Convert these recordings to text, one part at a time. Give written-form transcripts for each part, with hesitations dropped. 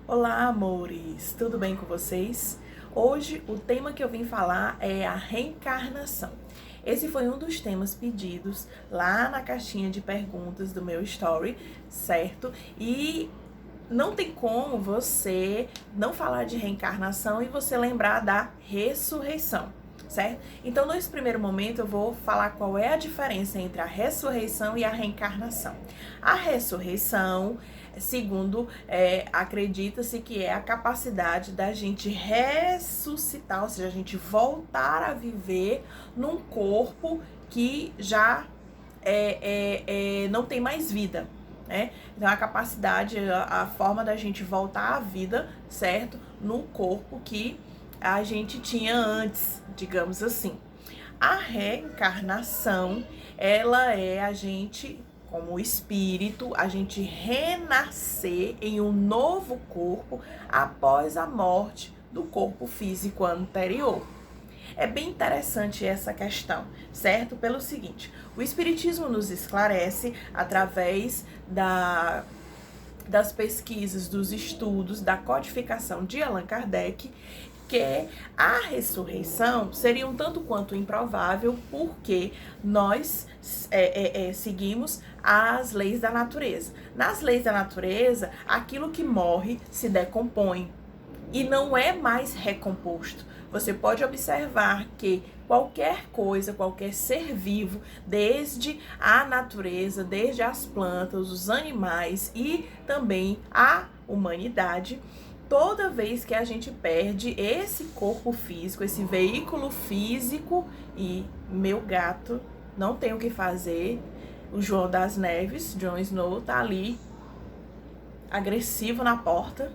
Olá, amores! Tudo bem com vocês? Hoje o tema que eu vim falar é a reencarnação. Esse foi um dos temas pedidos lá na caixinha de perguntas do meu story, certo? E não tem como você não falar de reencarnação e você lembrar da ressurreição, certo? Então, nesse primeiro momento, eu vou falar qual é a diferença entre a ressurreição e a reencarnação. A ressurreição, segundo acredita-se que é a capacidade da gente ressuscitar, ou seja, a gente voltar a viver num corpo que já não tem mais vida. Então a capacidade, a forma da gente voltar à vida, certo? No corpo que a gente tinha antes, digamos assim. A reencarnação, ela é a gente, como espírito, a gente renascer em um novo corpo após a morte do corpo físico anterior. É bem interessante essa questão, certo? Pelo seguinte, o Espiritismo nos esclarece através das pesquisas, dos estudos, da codificação de Allan Kardec, que a ressurreição seria um tanto quanto improvável, porque nós seguimos as leis da natureza. Nas leis da natureza, aquilo que morre se decompõe e não é mais recomposto. Você pode observar que qualquer coisa, qualquer ser vivo, desde a natureza, desde as plantas, os animais e também a humanidade, toda vez que a gente perde esse corpo físico, esse veículo físico, e meu gato não tem o que fazer, o João das Neves, Jon Snow, tá ali agressivo na porta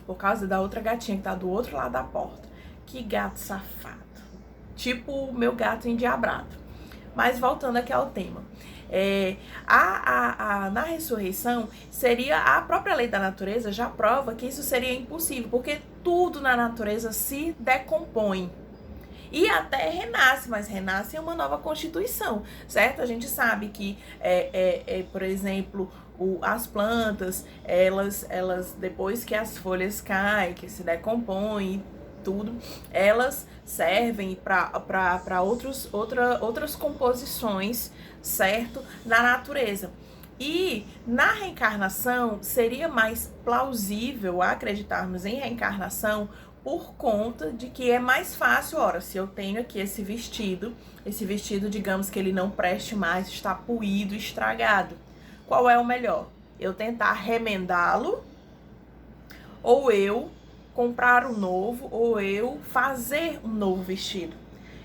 por causa da outra gatinha que tá do outro lado da porta. Que gato safado. Tipo o meu gato endiabrado. Mas voltando aqui ao tema. Na ressurreição, seria a própria lei da natureza já prova que isso seria impossível, porque tudo na natureza se decompõe. E até renasce, mas renasce em uma nova constituição, certo? A gente sabe que, por exemplo, as plantas, elas depois que as folhas caem, que se decompõem, tudo, elas servem para outras composições, certo? Na natureza. E na reencarnação seria mais plausível acreditarmos em reencarnação por conta de que é mais fácil. Ora, se eu tenho aqui esse vestido, digamos que ele não preste mais, está puído, estragado. Qual é o melhor? Eu tentar remendá-lo, ou eu comprar um novo, ou eu fazer um novo vestido.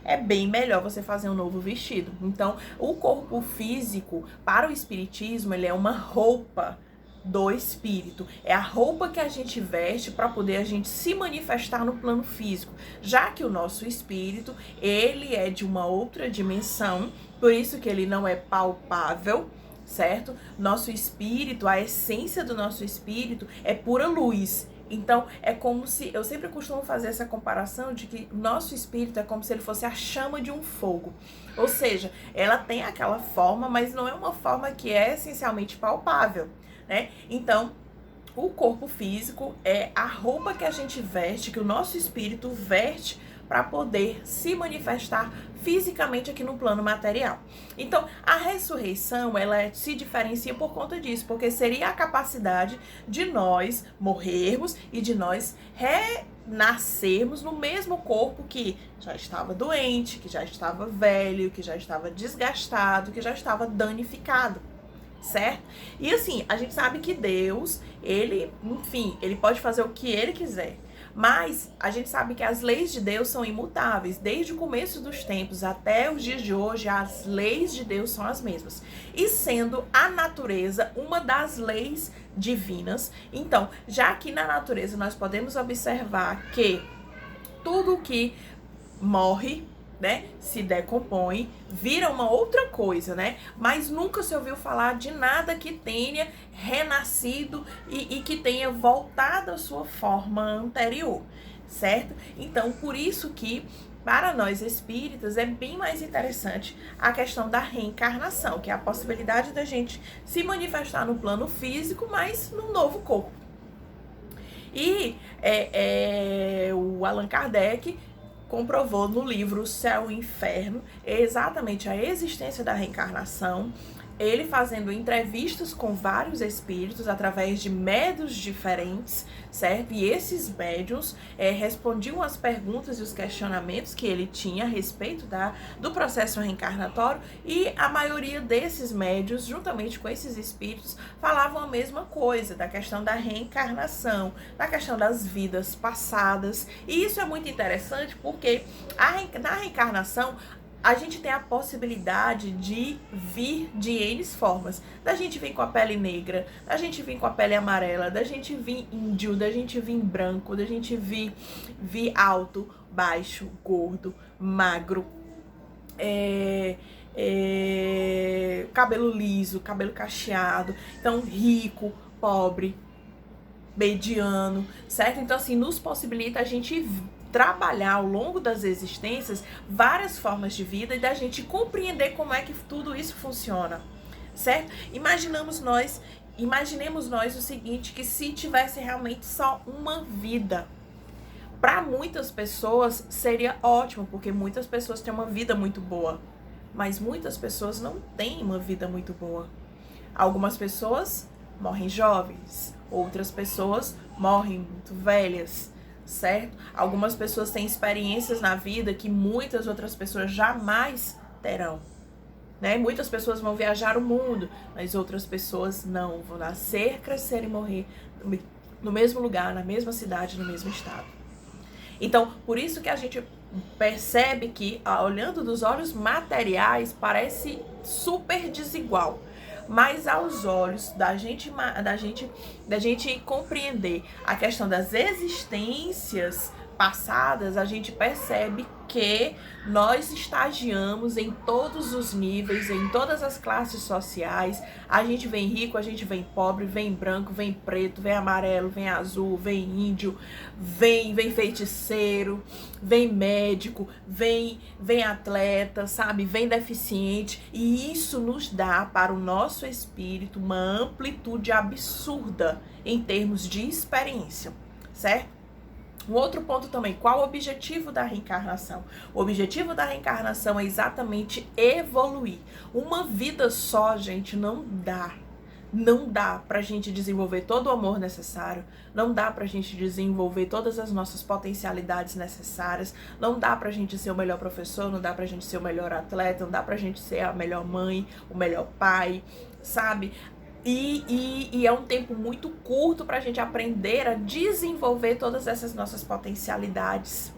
É bem melhor você fazer um novo vestido. Então, o corpo físico, para o espiritismo, ele é uma roupa do espírito. É a roupa que a gente veste para poder a gente se manifestar no plano físico. Já que o nosso espírito, ele é de uma outra dimensão, por isso que ele não é palpável, certo? Nosso espírito, a essência do nosso espírito é pura luz. Então, é como se, eu sempre costumo fazer essa comparação de que nosso espírito é como se ele fosse a chama de um fogo. Ou seja, ela tem aquela forma, mas não é uma forma que é essencialmente palpável, né? Então, o corpo físico é a roupa que a gente veste, que o nosso espírito veste para poder se manifestar fisicamente aqui no plano material. Então, a ressurreição, ela se diferencia por conta disso, porque seria a capacidade de nós morrermos e de nós renascermos no mesmo corpo que já estava doente, que já estava velho, que já estava desgastado, que já estava danificado. Certo? E assim, a gente sabe que Deus, ele pode fazer o que ele quiser. Mas a gente sabe que as leis de Deus são imutáveis. Desde o começo dos tempos até os dias de hoje, as leis de Deus são as mesmas. E sendo a natureza uma das leis divinas, então, já que na natureza nós podemos observar que tudo que morre, né, se decompõe, vira uma outra coisa, né? Mas nunca se ouviu falar de nada que tenha renascido e que tenha voltado à sua forma anterior, certo? Então, por isso que para nós espíritas é bem mais interessante a questão da reencarnação, que é a possibilidade da gente se manifestar no plano físico, mas num novo corpo. E o Allan Kardec comprovou no livro O Céu e o Inferno exatamente a existência da reencarnação, ele fazendo entrevistas com vários espíritos através de médiuns diferentes, certo? E esses médiuns respondiam as perguntas e os questionamentos que ele tinha a respeito do processo reencarnatório, e a maioria desses médiuns, juntamente com esses espíritos, falavam a mesma coisa, da questão da reencarnação, da questão das vidas passadas. E isso é muito interessante porque na reencarnação a gente tem a possibilidade de vir de N formas. Da gente vir com a pele negra, da gente vir com a pele amarela, da gente vir índio, da gente vir branco, da gente vir alto, baixo, gordo, magro, cabelo liso, cabelo cacheado, então rico, pobre, mediano, certo? Então assim, nos possibilita a gente trabalhar ao longo das existências várias formas de vida e da gente compreender como é que tudo isso funciona, certo? Imaginemos nós o seguinte, que se tivesse realmente só uma vida, para muitas pessoas seria ótimo, porque muitas pessoas têm uma vida muito boa, mas muitas pessoas não têm uma vida muito boa. Algumas pessoas morrem jovens, outras pessoas morrem muito velhas, certo? Algumas pessoas têm experiências na vida que muitas outras pessoas jamais terão, né? Muitas pessoas vão viajar o mundo, mas outras pessoas não, vão nascer, crescer e morrer no mesmo lugar, na mesma cidade, no mesmo estado. Então, por isso que a gente percebe que, olhando dos olhos materiais, parece super desigual. Mas aos olhos da gente compreender a questão das existências passadas, a gente percebe que nós estagiamos em todos os níveis, em todas as classes sociais. A gente vem rico, a gente vem pobre, vem branco, vem preto, vem amarelo, vem azul, vem índio, vem feiticeiro, vem médico, vem atleta, sabe? Vem deficiente. E isso nos dá para o nosso espírito uma amplitude absurda em termos de experiência, certo? Um outro ponto também, qual o objetivo da reencarnação? O objetivo da reencarnação é exatamente evoluir. Uma vida só, gente, não dá. Não dá pra gente desenvolver todo o amor necessário, não dá pra gente desenvolver todas as nossas potencialidades necessárias, não dá pra gente ser o melhor professor, não dá pra gente ser o melhor atleta, não dá pra gente ser a melhor mãe, o melhor pai, sabe? E é um tempo muito curto para a gente aprender a desenvolver todas essas nossas potencialidades,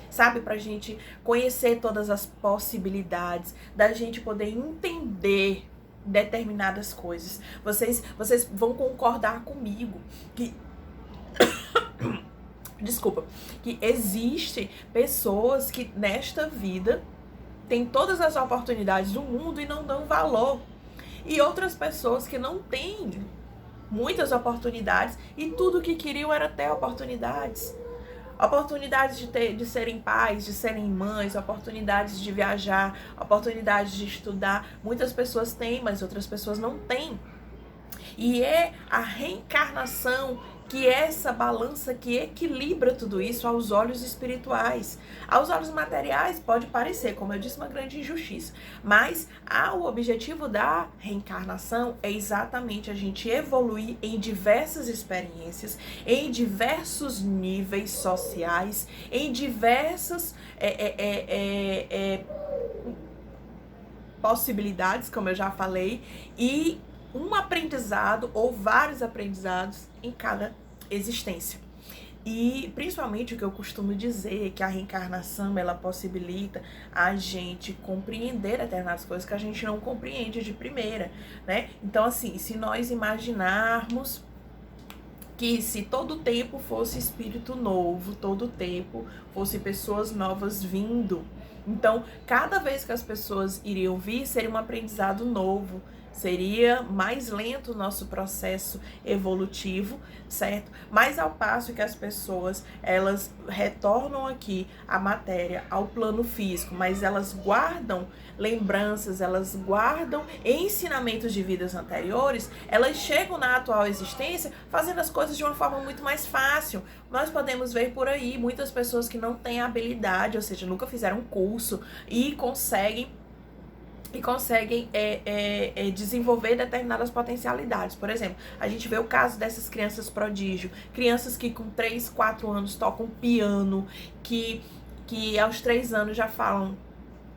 sabe? Para a gente conhecer todas as possibilidades, da gente poder entender determinadas coisas. Vocês vão concordar comigo que desculpa, que existem pessoas que nesta vida têm todas as oportunidades do mundo e não dão valor. E outras pessoas que não têm muitas oportunidades e tudo o que queriam era ter oportunidades. Oportunidades de serem pais, de serem mães, oportunidades de viajar, oportunidades de estudar. Muitas pessoas têm, mas outras pessoas não têm. E é a reencarnação que é essa balança que equilibra tudo isso aos olhos espirituais. Aos olhos materiais pode parecer, como eu disse, uma grande injustiça, mas o objetivo da reencarnação é exatamente a gente evoluir em diversas experiências, em diversos níveis sociais, em diversas possibilidades, como eu já falei, e um aprendizado ou vários aprendizados em cada existência. E principalmente o que eu costumo dizer é que a reencarnação, ela possibilita a gente compreender determinadas coisas que a gente não compreende de primeira, né? Então assim, se nós imaginarmos que se todo tempo fosse espírito novo, todo tempo fosse pessoas novas vindo, então cada vez que as pessoas iriam vir seria um aprendizado novo, Seria mais lento o nosso processo evolutivo, certo? Mas ao passo que as pessoas, elas retornam aqui a matéria ao plano físico, mas elas guardam lembranças, elas guardam ensinamentos de vidas anteriores, elas chegam na atual existência fazendo as coisas de uma forma muito mais fácil. Nós podemos ver por aí muitas pessoas que não têm habilidade, ou seja, nunca fizeram um curso e conseguem desenvolver determinadas potencialidades. Por exemplo, a gente vê o caso dessas crianças prodígio, crianças que com 3, 4 anos tocam piano, que aos 3 anos já falam,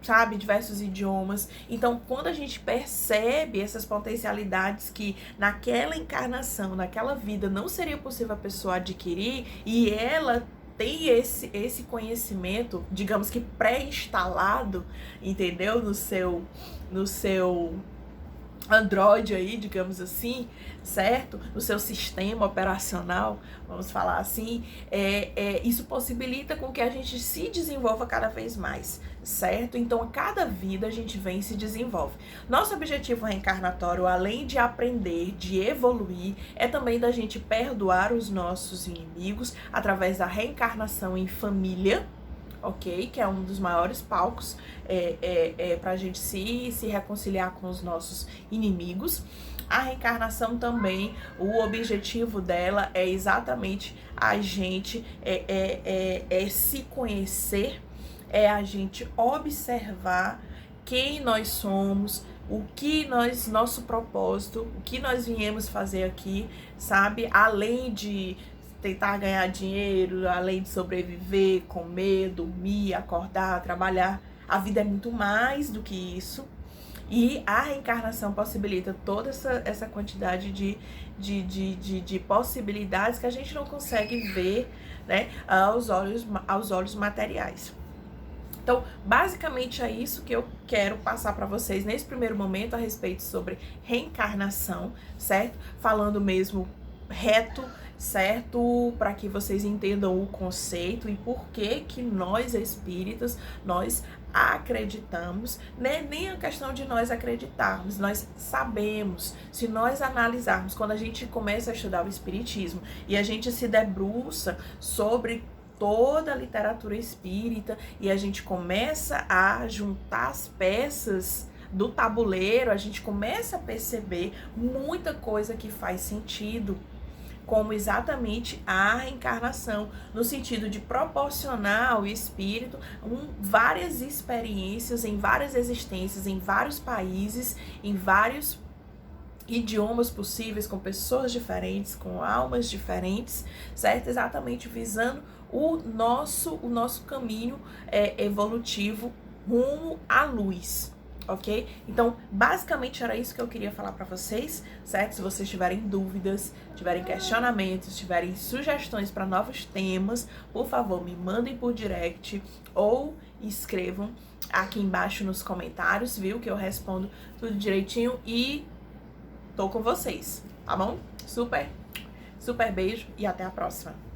sabe, diversos idiomas. Então, quando a gente percebe essas potencialidades que naquela encarnação, naquela vida, não seria possível a pessoa adquirir, e ela tem esse conhecimento, digamos que pré-instalado, entendeu? No seu Android aí, digamos assim, certo? No seu sistema operacional, vamos falar assim, isso possibilita com que a gente se desenvolva cada vez mais, certo? Então, a cada vida a gente vem e se desenvolve. Nosso objetivo reencarnatório, além de aprender, de evoluir, é também da gente perdoar os nossos inimigos através da reencarnação em família, ok? Que é um dos maiores palcos para a gente se reconciliar com os nossos inimigos. A reencarnação também, o objetivo dela é exatamente a gente se conhecer, é a gente observar quem nós somos, nosso propósito, o que nós viemos fazer aqui, sabe? Além de tentar ganhar dinheiro, além de sobreviver, comer, dormir, acordar, trabalhar. A vida é muito mais do que isso. E a reencarnação possibilita toda essa quantidade de possibilidades que a gente não consegue ver, né, aos olhos materiais. Então, basicamente é isso que eu quero passar para vocês nesse primeiro momento a respeito sobre reencarnação, certo? Falando mesmo reto, certo? Para que vocês entendam o conceito e por que nós espíritas, nós acreditamos, né? Nem a questão de nós acreditarmos, nós sabemos, se nós analisarmos, quando a gente começa a estudar o espiritismo e a gente se debruça sobre toda a literatura espírita e a gente começa a juntar as peças do tabuleiro, a gente começa a perceber muita coisa que faz sentido, como exatamente a reencarnação, no sentido de proporcionar ao espírito várias experiências em várias existências, em vários países, em vários idiomas possíveis, com pessoas diferentes, com almas diferentes, certo? Exatamente visando o nosso caminho evolutivo rumo à luz, ok? Então, basicamente era isso que eu queria falar para vocês, certo? Se vocês tiverem dúvidas, tiverem questionamentos, tiverem sugestões para novos temas, por favor, me mandem por direct ou escrevam aqui embaixo nos comentários, viu? Que eu respondo tudo direitinho e tô com vocês, tá bom? Super beijo e até a próxima.